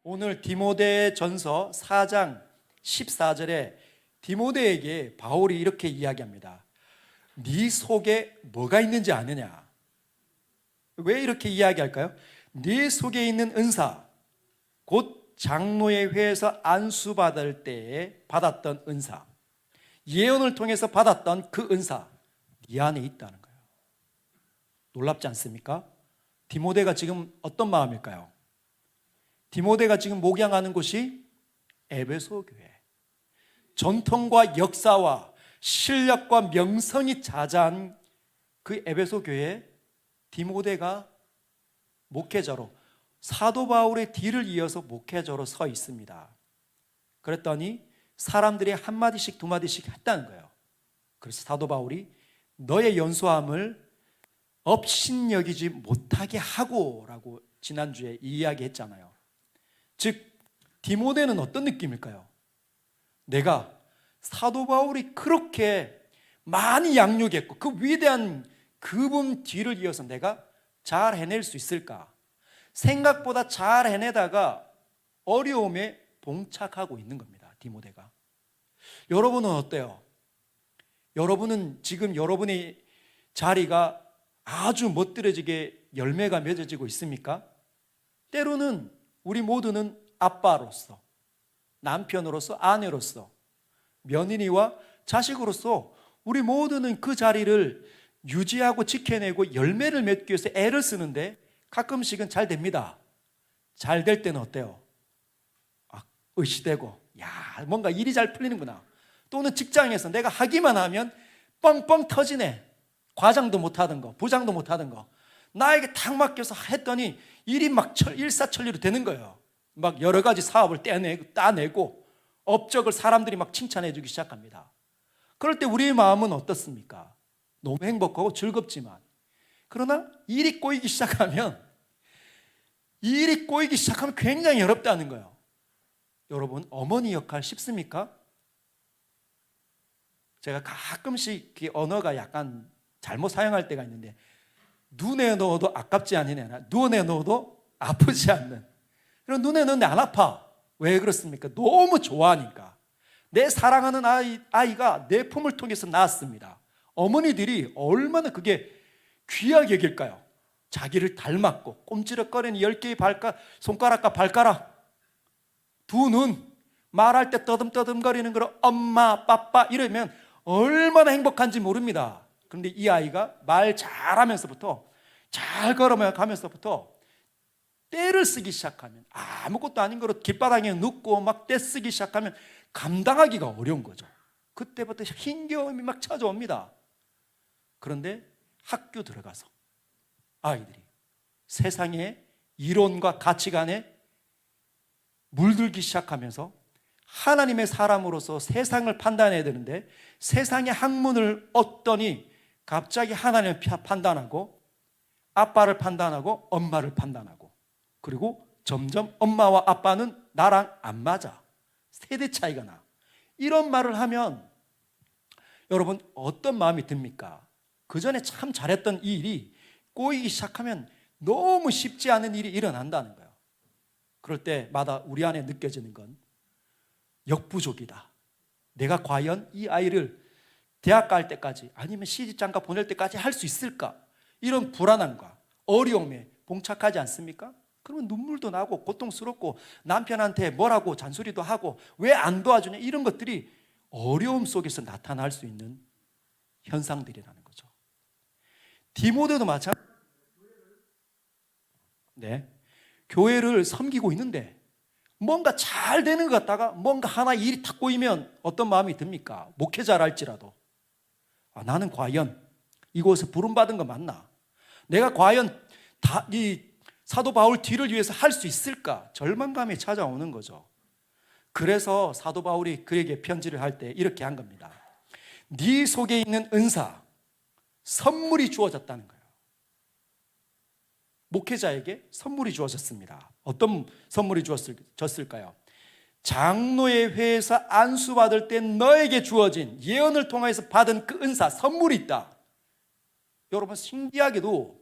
오늘 디모데전서 4장 14절에 디모데에게 바울이 이렇게 이야기합니다. 네 속에 뭐가 있는지 아느냐? 왜 이렇게 이야기할까요? 네 속에 있는 은사, 곧 장로의 회에서 안수받을 때에 받았던 은사, 예언을 통해서 받았던 그 은사, 네 안에 있다는 거예요. 놀랍지 않습니까? 디모데가 지금 어떤 마음일까요? 디모데가 지금 목양하는 곳이 에베소 교회. 전통과 역사와 실력과 명성이 자자한 그 에베소 교회에 디모데가 목회자로, 사도 바울의 뒤를 이어서 목회자로 서 있습니다. 그랬더니 사람들이 한마디씩 두마디씩 했다는 거예요. 그래서 사도 바울이 너의 연소함을 업신여기지 못하게 하고 라고 지난주에 이야기했잖아요. 즉 디모데는 어떤 느낌일까요? 내가 사도 바울이 그렇게 많이 양육했고 그 위대한 그분 뒤를 이어서 내가 잘 해낼 수 있을까? 생각보다 잘 해내다가 어려움에 봉착하고 있는 겁니다. 디모데가. 여러분은 어때요? 여러분은 지금 여러분의 자리가 아주 멋들어지게 열매가 맺어지고 있습니까? 때로는 우리 모두는 아빠로서, 남편으로서, 아내로서, 며느리와 자식으로서 우리 모두는 그 자리를 유지하고 지켜내고 열매를 맺기 위해서 애를 쓰는데 가끔씩은 잘 됩니다. 잘 될 때는 어때요? 의시되고 뭔가 일이 잘 풀리는구나. 또는 직장에서 내가 하기만 하면 뻥뻥 터지네. 과장도 못하던 거, 부장도 못하던 거 나에게 탁 맡겨서 했더니 일이 막 일사천리로 되는 거예요. 막 여러 가지 사업을 따내고 업적을 사람들이 막 칭찬해 주기 시작합니다. 그럴 때 우리의 마음은 어떻습니까? 너무 행복하고 즐겁지만, 그러나 일이 꼬이기 시작하면 굉장히 어렵다는 거예요. 여러분, 어머니 역할 쉽습니까? 제가 가끔씩 언어가 약간 잘못 사용할 때가 있는데, 눈에 넣어도 아깝지 않은 애나 눈에 넣어도 아프지 않는, 그럼 눈에 넣는데 안 아파. 왜 그렇습니까? 너무 좋아하니까. 내 사랑하는 아이가 내 품을 통해서 낳았습니다. 어머니들이 얼마나 그게 귀하게 여길까요? 자기를 닮았고 꼼지락거리는 10개의 손가락과 발가락, 두 눈, 말할 때 떠듬떠듬거리는 걸 엄마, 빠빠 이러면 얼마나 행복한지 모릅니다. 그런데 이 아이가 말 잘하면서부터, 잘 걸어가면서부터 떼를 쓰기 시작하면, 아무것도 아닌 거로 길바닥에 눕고 막 떼 쓰기 시작하면 감당하기가 어려운 거죠. 그때부터 힘겨움이 막 찾아옵니다. 그런데 학교 들어가서 아이들이 세상의 이론과 가치관에 물들기 시작하면서 하나님의 사람으로서 세상을 판단해야 되는데 세상의 학문을 얻더니 갑자기 하나님을 판단하고 아빠를 판단하고 엄마를 판단하고, 그리고 점점 엄마와 아빠는 나랑 안 맞아. 세대 차이가 나. 이런 말을 하면 여러분 어떤 마음이 듭니까? 그 전에 참 잘했던 이 일이 꼬이기 시작하면 너무 쉽지 않은 일이 일어난다는 거예요. 그럴 때마다 우리 안에 느껴지는 건 역부족이다. 내가 과연 이 아이를 대학 갈 때까지 아니면 시집장가 보낼 때까지 할 수 있을까? 이런 불안함과 어려움에 봉착하지 않습니까? 그러면 눈물도 나고 고통스럽고 남편한테 뭐라고 잔소리도 하고 왜 안 도와주냐, 이런 것들이 어려움 속에서 나타날 수 있는 현상들이라는 거죠. 디모데도 마찬가지로 교회를 섬기고 있는데 뭔가 잘 되는 것 같다가 뭔가 하나 일이 탁 꼬이면 어떤 마음이 듭니까? 목회자랄지라도 나는 과연 이곳에 부름받은 거 맞나? 내가 과연 이 사도 바울 뒤를 위해서 할 수 있을까? 절망감이 찾아오는 거죠. 그래서 사도 바울이 그에게 편지를 할 때 이렇게 한 겁니다. 네 속에 있는 은사, 선물이 주어졌다는 거예요. 목회자에게 선물이 주어졌습니다. 어떤 선물이 주어졌을까요? 장로의 회에서 안수받을 때 너에게 주어진 예언을 통해서 받은 그 은사, 선물이 있다. 여러분, 신기하게도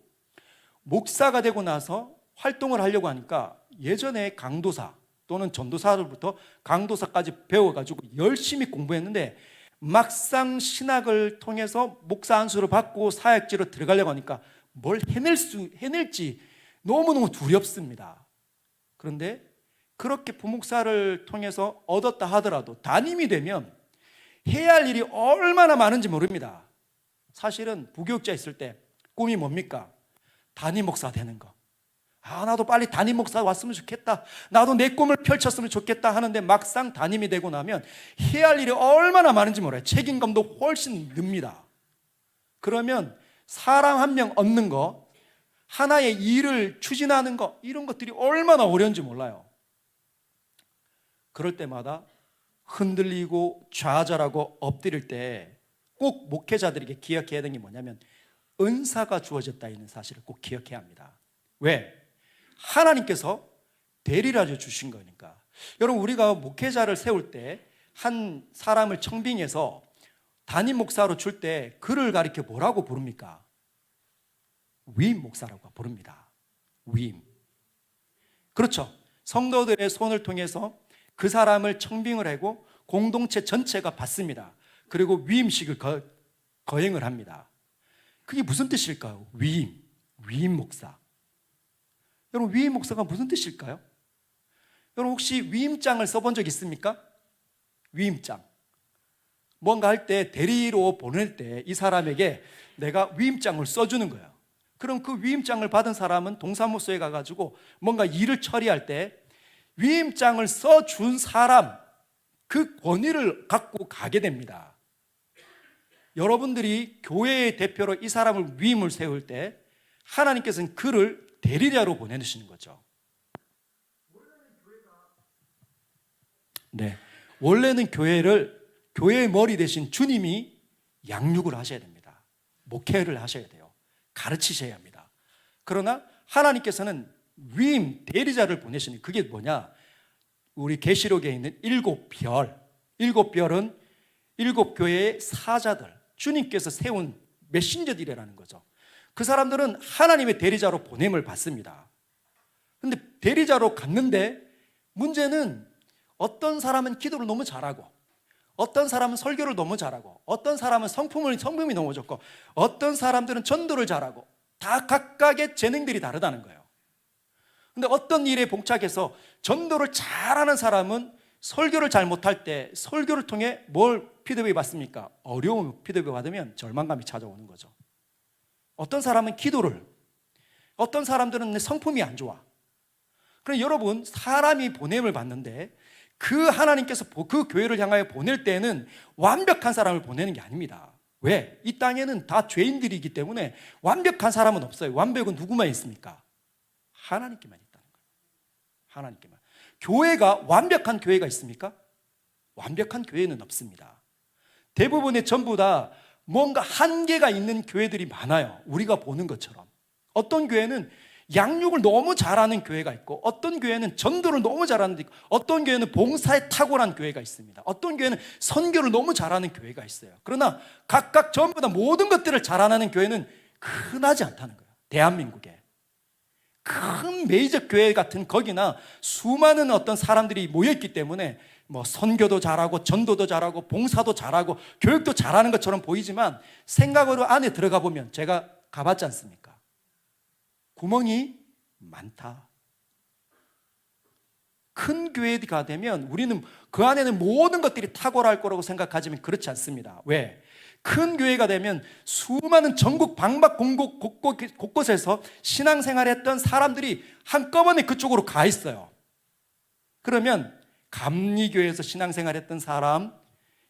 목사가 되고 나서 활동을 하려고 하니까 예전에 강도사, 또는 전도사들부터 강도사까지 배워가지고 열심히 공부했는데 막상 신학을 통해서 목사 안수를 받고 사역지로 들어가려고 하니까 뭘 해낼지 너무너무 두렵습니다. 그런데 그렇게 부목사를 통해서 얻었다 하더라도 담임이 되면 해야 할 일이 얼마나 많은지 모릅니다. 사실은 부교육자 있을 때 꿈이 뭡니까? 담임 목사 되는 거. 나도 빨리 담임 목사 왔으면 좋겠다. 나도 내 꿈을 펼쳤으면 좋겠다 하는데 막상 담임이 되고 나면 해야 할 일이 얼마나 많은지 몰라요. 책임감도 훨씬 늡니다. 그러면 사람 한 명 얻는 거, 하나의 일을 추진하는 거, 이런 것들이 얼마나 어려운지 몰라요. 그럴 때마다 흔들리고 좌절하고 엎드릴 때 꼭 목회자들에게 기억해야 되는 게 뭐냐면 은사가 주어졌다 있는 사실을 꼭 기억해야 합니다. 왜? 하나님께서 대리라져 주신 거니까. 여러분, 우리가 목회자를 세울 때 한 사람을 청빙해서 담임 목사로 줄 때 그를 가리켜 뭐라고 부릅니까? 위임 목사라고 부릅니다. 위임. 그렇죠. 성도들의 손을 통해서 그 사람을 청빙을 하고 공동체 전체가 받습니다. 그리고 위임식을 거행을 합니다. 그게 무슨 뜻일까요? 위임 목사. 여러분, 위임 목사가 무슨 뜻일까요? 여러분, 혹시 위임장을 써본 적 있습니까? 위임장. 뭔가 할 때 대리로 보낼 때 이 사람에게 내가 위임장을 써주는 거예요. 그럼 그 위임장을 받은 사람은 동사무소에 가가지고 뭔가 일을 처리할 때 위임장을 써준 사람, 그 권위를 갖고 가게 됩니다. 여러분들이 교회의 대표로 이 사람을 위임을 세울 때 하나님께서는 그를 대리자로 보내주시는 거죠. 네, 원래는 교회의 머리 대신 주님이 양육을 하셔야 됩니다. 목회를 하셔야 돼요. 가르치셔야 합니다. 그러나 하나님께서는 위임 대리자를 보내시는, 그게 뭐냐? 우리 계시록에 있는 7별. 7별은 7교회의 사자들, 주님께서 세운 메신저들이라는 거죠. 그 사람들은 하나님의 대리자로 보냄을 받습니다. 그런데 대리자로 갔는데 문제는 어떤 사람은 기도를 너무 잘하고, 어떤 사람은 설교를 너무 잘하고, 어떤 사람은 성품이 너무 좋고, 어떤 사람들은 전도를 잘하고, 다 각각의 재능들이 다르다는 거예요. 근데 어떤 일에 봉착해서 전도를 잘하는 사람은 설교를 잘 못할 때 설교를 통해 뭘 피드백 받습니까? 어려운 피드백 받으면 절망감이 찾아오는 거죠. 어떤 사람은 기도를, 어떤 사람들은 성품이 안 좋아. 그럼 여러분, 사람이 보냄을 받는데 그 하나님께서 그 교회를 향하여 보낼 때는 완벽한 사람을 보내는 게 아닙니다. 왜? 이 땅에는 다 죄인들이기 때문에 완벽한 사람은 없어요. 완벽은 누구만 있습니까? 하나님께만 있다는 거예요. 하나님께만. 교회가 완벽한 교회가 있습니까? 완벽한 교회는 없습니다. 대부분의 전부 다 뭔가 한계가 있는 교회들이 많아요. 우리가 보는 것처럼. 어떤 교회는 양육을 너무 잘하는 교회가 있고, 어떤 교회는 전도를 너무 잘하는 데 있고, 어떤 교회는 봉사에 탁월한 교회가 있습니다. 어떤 교회는 선교를 너무 잘하는 교회가 있어요. 그러나 각각 전부 다 모든 것들을 잘하는 교회는 흔하지 않다는 거예요. 대한민국에 큰 메이저 교회 같은 거기나 수많은 어떤 사람들이 모여있기 때문에 뭐 선교도 잘하고 전도도 잘하고 봉사도 잘하고 교육도 잘하는 것처럼 보이지만 생각으로 안에 들어가 보면, 제가 가봤지 않습니까? 구멍이 많다. 큰 교회가 되면 우리는 그 안에는 모든 것들이 탁월할 거라고 생각하지만 그렇지 않습니다. 왜? 큰 교회가 되면 수많은 전국 방방 곳곳에서 신앙생활했던 사람들이 한꺼번에 그쪽으로 가 있어요. 그러면 감리교회에서 신앙생활했던 사람,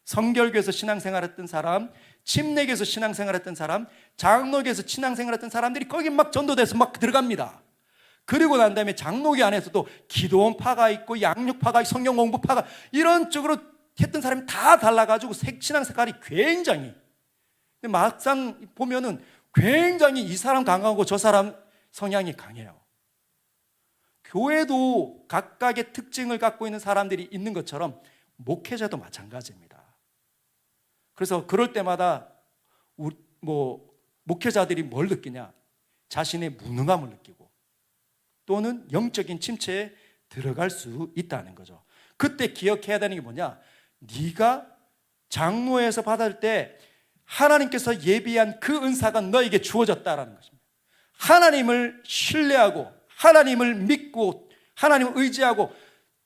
성결교회에서 신앙생활했던 사람, 침례교회에서 신앙생활했던 사람, 장로교회에서 신앙생활했던 사람들이 거기 막 전도돼서 막 들어갑니다. 그리고 난 다음에 장로교 안에서도 기도원파가 있고 양육파가, 성경공부파가, 이런 쪽으로 했던 사람이 다 달라가지고 신앙 색깔이 굉장히, 막상 보면은 굉장히 이 사람 강하고 저 사람 성향이 강해요. 교회도 각각의 특징을 갖고 있는 사람들이 있는 것처럼 목회자도 마찬가지입니다. 그래서 그럴 때마다 목회자들이 뭘 느끼냐? 자신의 무능함을 느끼고, 또는 영적인 침체에 들어갈 수 있다는 거죠. 그때 기억해야 되는 게 뭐냐? 네가 장로에서 받을 때 하나님께서 예비한 그 은사가 너에게 주어졌다라는 것입니다. 하나님을 신뢰하고 하나님을 믿고 하나님을 의지하고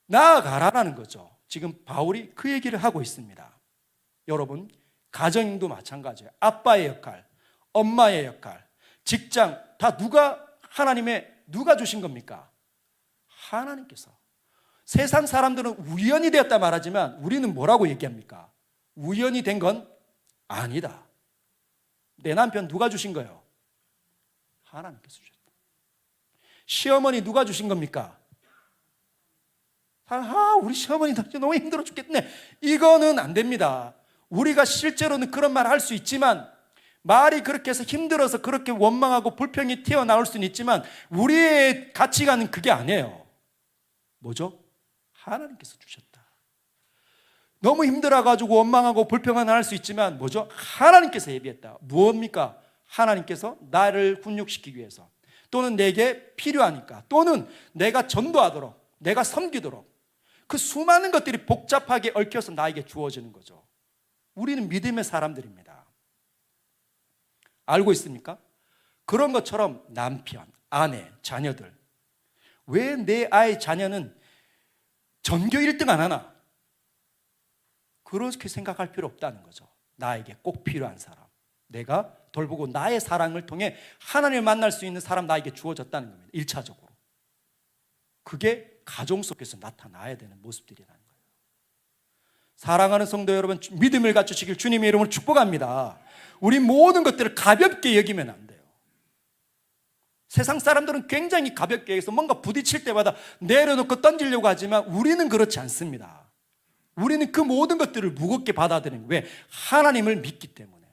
나아가라는 거죠. 지금 바울이 그 얘기를 하고 있습니다. 여러분, 가정도 마찬가지예요. 아빠의 역할, 엄마의 역할, 직장 다 누가 주신 겁니까? 하나님께서. 세상 사람들은 우연히 되었다 말하지만 우리는 뭐라고 얘기합니까? 우연히 된 건 아니다. 내 남편 누가 주신 거예요? 하나님께서 주셨다. 시어머니 누가 주신 겁니까? 우리 시어머니 너무 힘들어 죽겠네. 이거는 안 됩니다. 우리가 실제로는 그런 말 할 수 있지만, 말이 그렇게 해서 힘들어서 그렇게 원망하고 불평이 튀어나올 수는 있지만 우리의 가치관은 그게 아니에요. 뭐죠? 하나님께서 주셨다. 너무 힘들어가지고 원망하고 불평은 할 수 있지만 뭐죠? 하나님께서 예비했다. 무엇입니까? 하나님께서 나를 훈육시키기 위해서, 또는 내게 필요하니까, 또는 내가 전도하도록, 내가 섬기도록, 그 수많은 것들이 복잡하게 얽혀서 나에게 주어지는 거죠. 우리는 믿음의 사람들입니다. 알고 있습니까? 그런 것처럼 남편, 아내, 자녀들, 왜 내 아이 자녀는 전교 1등 안 하나? 그렇게 생각할 필요 없다는 거죠. 나에게 꼭 필요한 사람, 내가 돌보고 나의 사랑을 통해 하나님을 만날 수 있는 사람 나에게 주어졌다는 겁니다. 1차적으로. 그게 가정 속에서 나타나야 되는 모습들이라는 거예요. 사랑하는 성도 여러분, 믿음을 갖추시길 주님의 이름으로 축복합니다. 우리 모든 것들을 가볍게 여기면 안 돼요. 세상 사람들은 굉장히 가볍게 여기서 뭔가 부딪힐 때마다 내려놓고 던지려고 하지만 우리는 그렇지 않습니다. 우리는 그 모든 것들을 무겁게 받아들이는 거예요. 왜? 하나님을 믿기 때문에.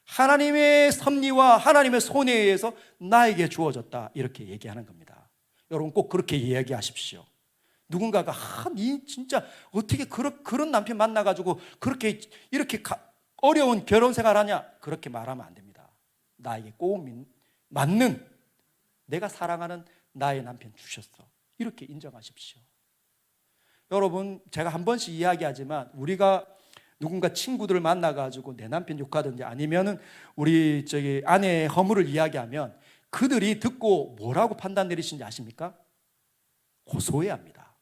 하나님의 섭리와 하나님의 손에 의해서 나에게 주어졌다, 이렇게 얘기하는 겁니다. 여러분 꼭 그렇게 이야기하십시오. 누군가가 니 진짜 어떻게 그런 남편 만나가지고 이렇게 어려운 결혼 생활하냐, 그렇게 말하면 안 됩니다. 나에게 꼭 맞는, 내가 사랑하는 나의 남편 주셨어, 이렇게 인정하십시오. 여러분, 제가 한 번씩 이야기하지만 우리가 누군가 친구들을 만나가지고 내 남편 욕하든지 아니면은 우리 아내의 허물을 이야기하면 그들이 듣고 뭐라고 판단 내리시는지 아십니까? 고소해야 합니다.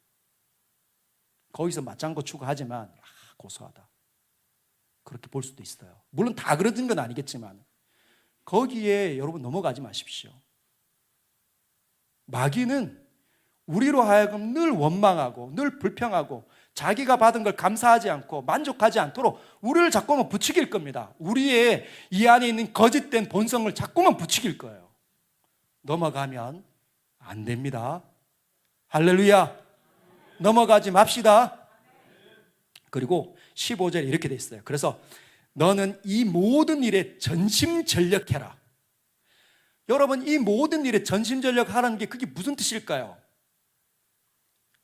거기서 맞장구 추고 하지만 고소하다, 그렇게 볼 수도 있어요. 물론 다 그러는 건 아니겠지만 거기에 여러분 넘어가지 마십시오. 마귀는 우리로 하여금 늘 원망하고 늘 불평하고 자기가 받은 걸 감사하지 않고 만족하지 않도록 우리를 자꾸만 부추길 겁니다. 우리의 이 안에 있는 거짓된 본성을 자꾸만 부추길 거예요. 넘어가면 안 됩니다. 할렐루야. 넘어가지 맙시다. 그리고 15절에 이렇게 돼 있어요. 그래서 너는 이 모든 일에 전심전력해라. 여러분, 이 모든 일에 전심전력하라는 게 그게 무슨 뜻일까요?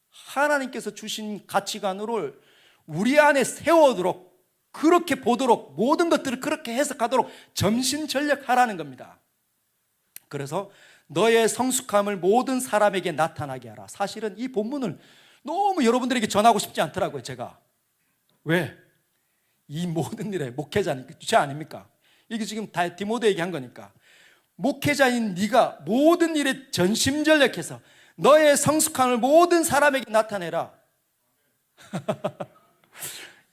하나님께서 주신 가치관을 우리 안에 세워두도록, 그렇게 보도록, 모든 것들을 그렇게 해석하도록 전심전력하라는 겁니다. 그래서 너의 성숙함을 모든 사람에게 나타나게 하라. 사실은 이 본문을 너무 여러분들에게 전하고 싶지 않더라고요, 제가. 왜? 이 모든 일에 목회자니까, 주체 아닙니까? 이게 지금 다 디모데에게 한 거니까. 목회자인 네가 모든 일에 전심전력해서 너의 성숙함을 모든 사람에게 나타내라.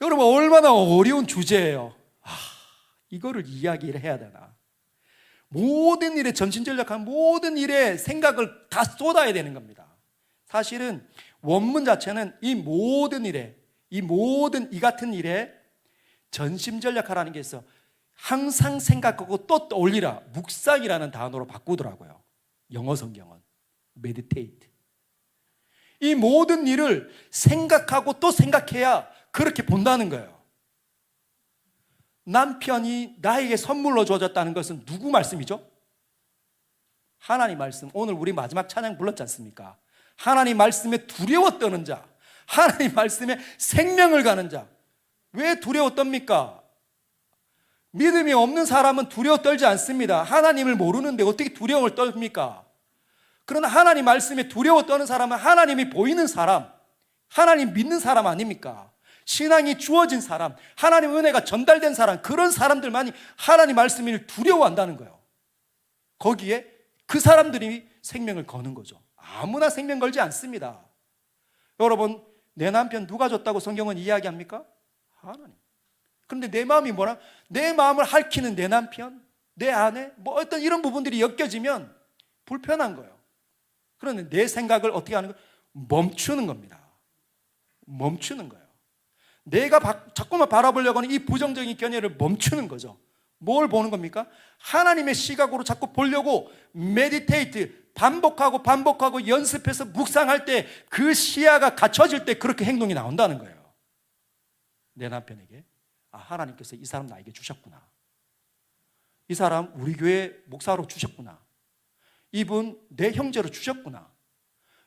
여러분, 얼마나 어려운 주제예요. 이거를 이야기를 해야 되나? 모든 일에 전심전력한 모든 일에 생각을 다 쏟아야 되는 겁니다. 사실은 원문 자체는 이 모든 일에, 이 같은 일에 전심전력하라는 게 있어. 항상 생각하고 또 떠올리라, 묵상이라는 단어로 바꾸더라고요. 영어 성경은 meditate. 이 모든 일을 생각하고 또 생각해야 그렇게 본다는 거예요. 남편이 나에게 선물로 주어졌다는 것은 누구 말씀이죠? 하나님 말씀. 오늘 우리 마지막 찬양 불렀지 않습니까? 하나님 말씀에 두려워 떠는 자, 하나님 말씀에 생명을 가는 자. 왜 두려워 떱니까? 믿음이 없는 사람은 두려워 떨지 않습니다. 하나님을 모르는데 어떻게 두려움을 떨습니까? 그러나 하나님 말씀에 두려워 떠는 사람은 하나님이 보이는 사람, 하나님 믿는 사람 아닙니까? 신앙이 주어진 사람, 하나님 은혜가 전달된 사람, 그런 사람들만이 하나님 말씀을 두려워한다는 거예요. 거기에 그 사람들이 생명을 거는 거죠. 아무나 생명 걸지 않습니다. 여러분, 내 남편 누가 줬다고 성경은 이야기합니까? 하나님. 그런데 내 마음이 뭐라? 내 마음을 핥히는 내 남편, 내 아내, 뭐 어떤 이런 부분들이 엮여지면 불편한 거예요. 그런데 내 생각을 어떻게 하는 거예요? 멈추는 겁니다. 멈추는 거예요. 내가 자꾸만 바라보려고 하는 이 부정적인 견해를 멈추는 거죠. 뭘 보는 겁니까? 하나님의 시각으로 자꾸 보려고 메디테이트, 반복하고 연습해서 묵상할 때 그 시야가 갖춰질 때 그렇게 행동이 나온다는 거예요. 내 남편에게 하나님께서 이 사람 나에게 주셨구나. 이 사람 우리 교회 목사로 주셨구나. 이분 내 형제로 주셨구나.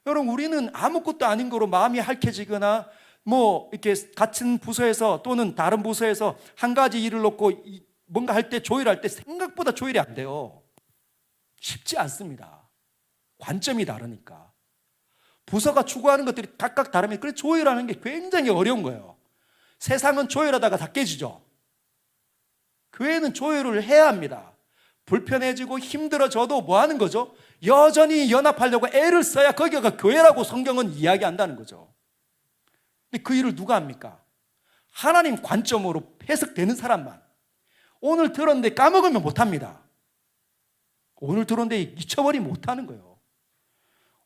여러분, 우리는 아무것도 아닌 거로 마음이 핥혀지거나 뭐 이렇게 같은 부서에서 또는 다른 부서에서 한 가지 일을 놓고 뭔가 할 때, 조율할 때 생각보다 조율이 안 돼요. 쉽지 않습니다. 관점이 다르니까. 부서가 추구하는 것들이 각각 다르면 그래서 조율하는 게 굉장히 어려운 거예요. 세상은 조율하다가 다 깨지죠. 교회는 조율을 해야 합니다. 불편해지고 힘들어져도 뭐 하는 거죠? 여전히 연합하려고 애를 써야 거기가 교회라고 성경은 이야기한다는 거죠. 근데 그 일을 누가 합니까? 하나님 관점으로 해석되는 사람만. 오늘 들었는데 까먹으면 못합니다. 오늘 들었는데 잊혀버리면 못하는 거예요.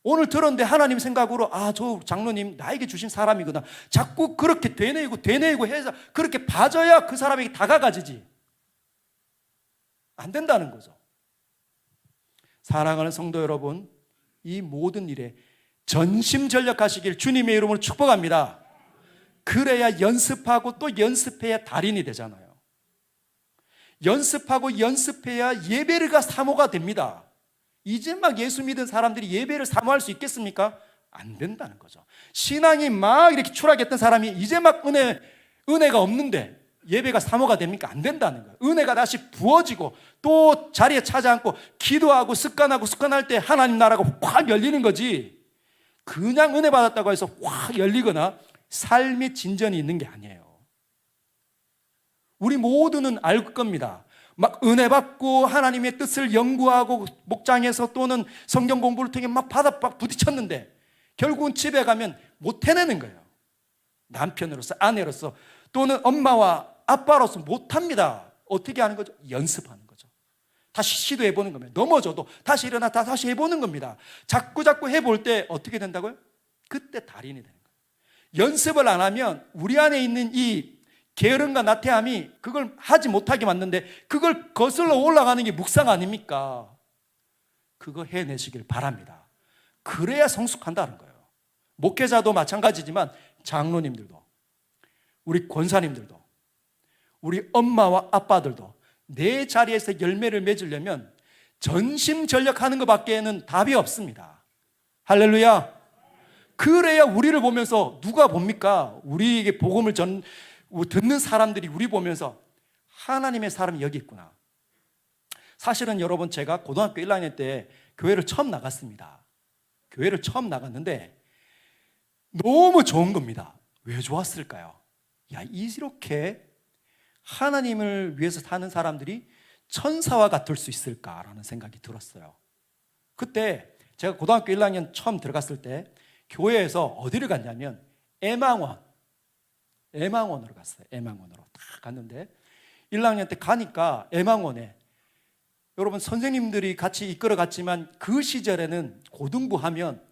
오늘 들었는데 하나님 생각으로 저 장로님 나에게 주신 사람이구나. 자꾸 그렇게 되뇌이고 해서 그렇게 봐줘야 그 사람에게 다가가지지. 안 된다는 거죠. 사랑하는 성도 여러분, 이 모든 일에 전심전력하시길 주님의 이름으로 축복합니다. 그래야 연습하고 또 연습해야 달인이 되잖아요. 연습하고 연습해야 예배가 사모가 됩니다. 이제 막 예수 믿은 사람들이 예배를 사모할 수 있겠습니까? 안 된다는 거죠. 신앙이 막 이렇게 추락했던 사람이 이제 막 은혜가 없는데 예배가 사모가 됩니까? 안 된다는 거예요. 은혜가 다시 부어지고 또 자리에 찾아앉고 기도하고 습관할 때 하나님 나라가 확 열리는 거지, 그냥 은혜 받았다고 해서 확 열리거나 삶의 진전이 있는 게 아니에요. 우리 모두는 알 겁니다. 막 은혜 받고 하나님의 뜻을 연구하고 목장에서 또는 성경 공부를 통해 막 부딪혔는데 결국은 집에 가면 못 해내는 거예요. 남편으로서, 아내로서 또는 엄마와 아빠로서 못합니다. 어떻게 하는 거죠? 연습하는 거죠. 다시 시도해보는 겁니다. 넘어져도 다시 일어나 다시 해보는 겁니다. 자꾸 해볼 때 어떻게 된다고요? 그때 달인이 되는 거예요. 연습을 안 하면 우리 안에 있는 이 게으름과 나태함이 그걸 하지 못하게 만드는데 그걸 거슬러 올라가는 게 묵상 아닙니까? 그거 해내시길 바랍니다. 그래야 성숙한다는 거예요. 목회자도 마찬가지지만 장로님들도, 우리 권사님들도, 우리 엄마와 아빠들도 내 자리에서 열매를 맺으려면 전심전력하는 것밖에는 답이 없습니다. 할렐루야. 그래야 우리를 보면서 누가 봅니까? 우리에게 복음을 듣는 사람들이 우리 보면서 하나님의 사람이 여기 있구나. 사실은 여러분, 제가 고등학교 1학년 때 교회를 처음 나갔습니다. 교회를 처음 나갔는데 너무 좋은 겁니다. 왜 좋았을까요? 이렇게 하나님을 위해서 사는 사람들이 천사와 같을 수 있을까라는 생각이 들었어요. 그때 제가 고등학교 1학년 처음 들어갔을 때 교회에서 어디를 갔냐면 애망원으로 갔어요. 애망원으로 딱 갔는데 1학년 때 가니까 애망원에 여러분, 선생님들이 같이 이끌어 갔지만 그 시절에는 고등부 하면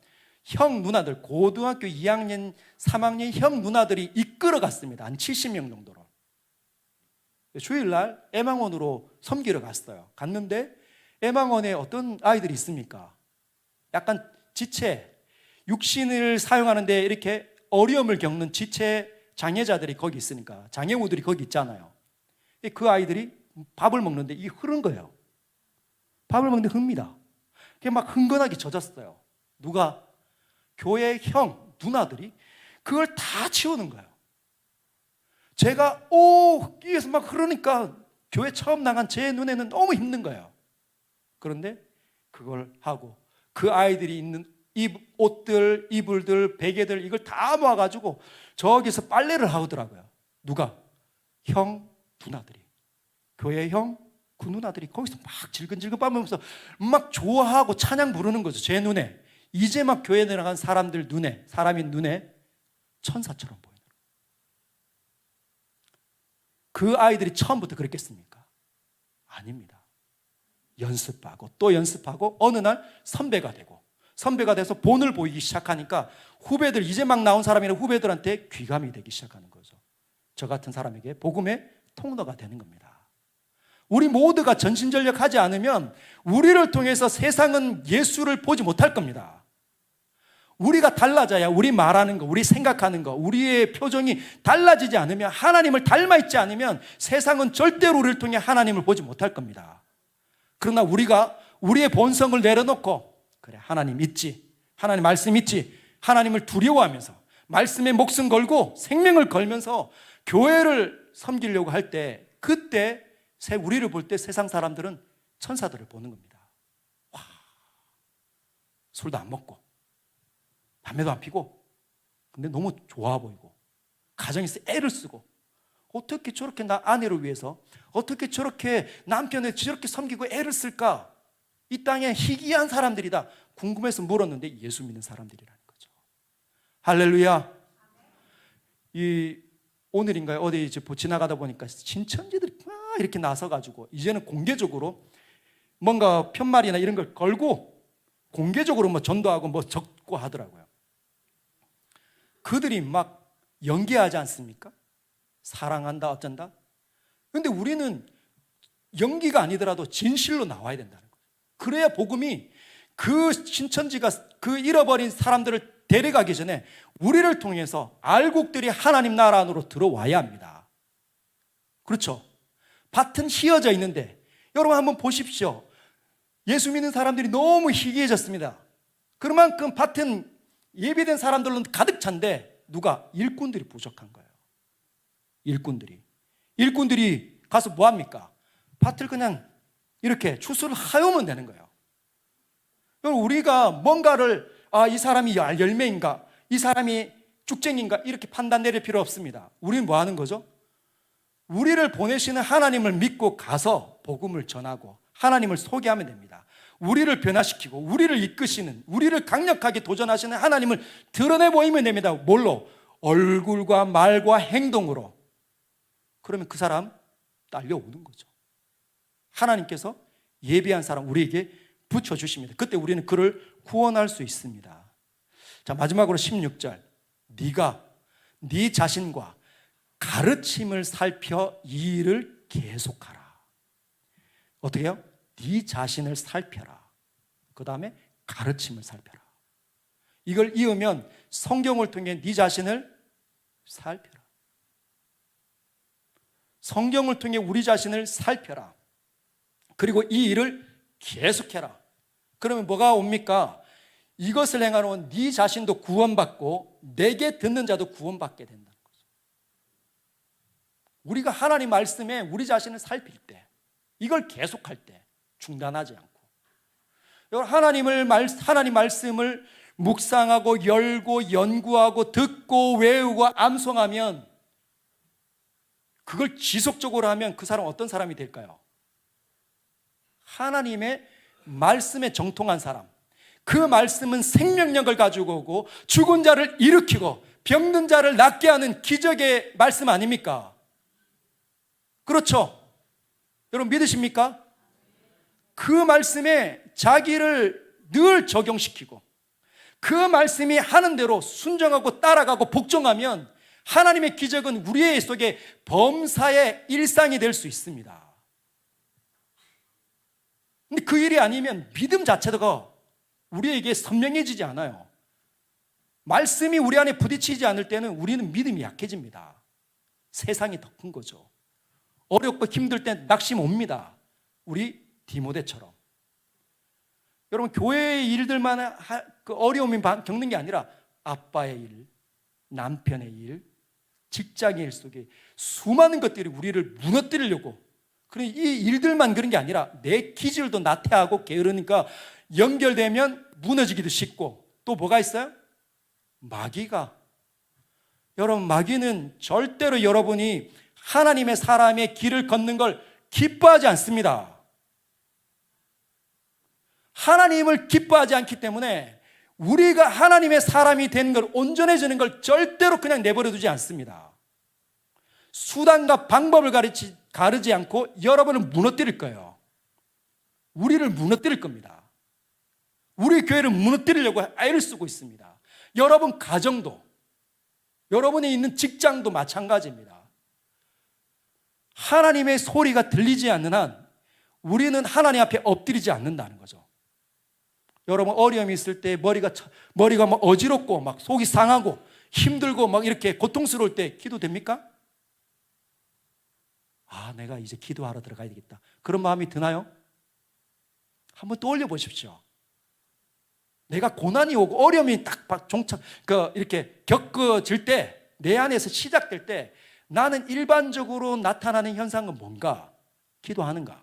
형 누나들, 고등학교 2학년 3학년 형 누나들이 이끌어 갔습니다. 한 70명 정도로. 주일날 애망원으로 섬기러 갔어요. 갔는데 애망원에 어떤 아이들이 있습니까? 약간 지체, 육신을 사용하는데 이렇게 어려움을 겪는 지체 장애자들이 거기 있으니까, 장애우들이 거기 있잖아요. 그 아이들이 밥을 먹는데 이게 흐른 거예요. 밥을 먹는데 흡니다. 그게 막 흥건하게 젖었어요. 누가? 교회 형, 누나들이 그걸 다 치우는 거예요. 제가 끼에서 막 흐르니까 교회 처음 나간 제 눈에는 너무 힘든 거예요. 그런데 그걸 하고 그 아이들이 있는 옷들, 이불들, 베개들 이걸 다 모아가지고 저기서 빨래를 하더라고요. 누가? 형, 누나들이. 교회 형, 그 누나들이 거기서 막 질근질근 빨면서 막 좋아하고 찬양 부르는 거죠. 제 눈에. 이제 막 교회 들어간 사람들 눈에, 사람이 눈에 천사처럼 보이는 거예요. 그 아이들이 처음부터 그랬겠습니까? 아닙니다. 연습하고 또 연습하고 어느 날 선배가 되고, 선배가 돼서 본을 보이기 시작하니까 후배들, 이제 막 나온 사람이나 후배들한테 귀감이 되기 시작하는 거죠. 저 같은 사람에게 복음의 통로가 되는 겁니다. 우리 모두가 전심전력하지 않으면 우리를 통해서 세상은 예수를 보지 못할 겁니다. 우리가 달라져야, 우리 말하는 거, 우리 생각하는 거, 우리의 표정이 달라지지 않으면, 하나님을 닮아있지 않으면 세상은 절대로 우리를 통해 하나님을 보지 못할 겁니다. 그러나 우리가 우리의 본성을 내려놓고, 그래, 하나님 있지, 하나님 말씀 있지, 하나님을 두려워하면서 말씀에 목숨 걸고 생명을 걸면서 교회를 섬기려고 할 때, 그때 우리를 볼 때 세상 사람들은 천사들을 보는 겁니다. 와, 술도 안 먹고 담배도 안 피고, 근데 너무 좋아 보이고, 가정에서 애를 쓰고, 어떻게 저렇게 나 아내를 위해서, 어떻게 저렇게 남편을 저렇게 섬기고 애를 쓸까? 이 땅에 희귀한 사람들이다 궁금해서 물었는데 예수 믿는 사람들이라는 거죠. 할렐루야. 오늘인가요? 어디 이제 지나가다 보니까 신천지들이 막 이렇게 나서가지고 이제는 공개적으로 뭔가 편말이나 이런 걸 걸고 공개적으로 뭐 전도하고 뭐 적고 하더라고요. 그들이 막 연기하지 않습니까? 사랑한다 어쩐다. 그런데 우리는 연기가 아니더라도 진실로 나와야 된다는 거예요. 그래야 복음이 그 신천지가 그 잃어버린 사람들을 데려가기 전에 우리를 통해서 알곡들이 하나님 나라 안으로 들어와야 합니다. 그렇죠? 밭은 휘어져 있는데, 여러분 한번 보십시오. 예수 믿는 사람들이 너무 희귀해졌습니다. 그만큼 밭은 예비된 사람들로 가득 찬데 누가? 일꾼들이 부족한 거예요. 일꾼들이 가서 뭐합니까? 밭을 그냥 이렇게 추수를 하우면 되는 거예요. 우리가 뭔가를 이 사람이 열매인가, 이 사람이 쭉쟁인가 이렇게 판단 내릴 필요 없습니다. 우리는 뭐 하는 거죠? 우리를 보내시는 하나님을 믿고 가서 복음을 전하고 하나님을 소개하면 됩니다. 우리를 변화시키고 우리를 이끄시는, 우리를 강력하게 도전하시는 하나님을 드러내 보이면 됩니다. 뭘로? 얼굴과 말과 행동으로. 그러면 그 사람 딸려오는 거죠. 하나님께서 예비한 사람 우리에게 붙여주십니다. 그때 우리는 그를 구원할 수 있습니다. 자, 마지막으로 16절. 네가 네 자신과 가르침을 살펴 이 일을 계속하라. 어떻게 해요? 네 자신을 살펴라. 그 다음에 가르침을 살펴라. 이걸 이으면 성경을 통해 네 자신을 살펴라. 성경을 통해 우리 자신을 살펴라. 그리고 이 일을 계속해라. 그러면 뭐가 옵니까? 이것을 행하는 네 자신도 구원받고 내게 듣는 자도 구원받게 된다는 거죠. 우리가 하나님 말씀에 우리 자신을 살필 때, 이걸 계속할 때 중단하지 않고, 하나님 말씀을 묵상하고 열고 연구하고 듣고 외우고 암송하면, 그걸 지속적으로 하면 그 사람 어떤 사람이 될까요? 하나님의 말씀에 정통한 사람. 그 말씀은 생명력을 가지고 오고 죽은 자를 일으키고 병든 자를 낫게 하는 기적의 말씀 아닙니까? 그렇죠? 여러분 믿으십니까? 그 말씀에 자기를 늘 적용시키고 그 말씀이 하는 대로 순종하고 따라가고 복종하면 하나님의 기적은 우리의 속에 범사의 일상이 될 수 있습니다. 근데 그 일이 아니면 믿음 자체가 우리에게 선명해지지 않아요. 말씀이 우리 안에 부딪히지 않을 때는 우리는 믿음이 약해집니다. 세상이 더 큰 거죠. 어렵고 힘들 때 낙심 옵니다. 우리 디모데처럼. 여러분 교회의 일들만 그 어려움이 겪는 게 아니라 아빠의 일, 남편의 일, 직장의 일 속에 수많은 것들이 우리를 무너뜨리려고, 그리고 이 일들만 그런 게 아니라 내 기질도 나태하고 게으르니까 연결되면 무너지기도 쉽고 또 뭐가 있어요? 마귀가. 여러분, 마귀는 절대로 여러분이 하나님의 사람의 길을 걷는 걸 기뻐하지 않습니다. 하나님을 기뻐하지 않기 때문에 우리가 하나님의 사람이 되는 걸, 온전해지는 걸 절대로 그냥 내버려 두지 않습니다. 수단과 방법을 가르지 않고 여러분을 무너뜨릴 거예요. 우리를 무너뜨릴 겁니다. 우리 교회를 무너뜨리려고 애를 쓰고 있습니다. 여러분 가정도, 여러분이 있는 직장도 마찬가지입니다. 하나님의 소리가 들리지 않는 한 우리는 하나님 앞에 엎드리지 않는다는 거죠. 여러분, 어려움이 있을 때 머리가 막 어지럽고 막 속이 상하고 힘들고 막 이렇게 고통스러울 때 기도됩니까? 아, 내가 이제 기도하러 들어가야 되겠다, 그런 마음이 드나요? 한번 떠올려 보십시오. 내가 고난이 오고 어려움이 딱 이렇게 겪어질 때, 내 안에서 시작될 때 나는 일반적으로 나타나는 현상은 뭔가? 기도하는가?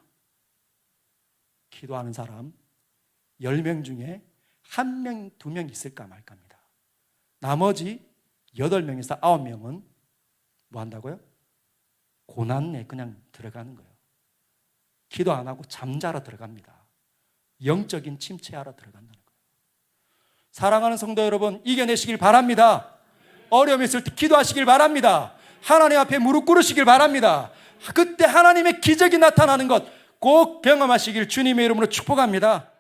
기도하는 사람 10명 중에 1명, 2명 있을까 말까입니다. 나머지 8명에서 9명은 뭐 한다고요? 고난에 그냥 들어가는 거예요. 기도 안 하고 잠자러 들어갑니다. 영적인 침체하러 들어간다는 거예요. 사랑하는 성도 여러분, 이겨내시길 바랍니다. 어려움이 있을 때 기도하시길 바랍니다. 하나님 앞에 무릎 꿇으시길 바랍니다. 그때 하나님의 기적이 나타나는 것 꼭 경험하시길 주님의 이름으로 축복합니다.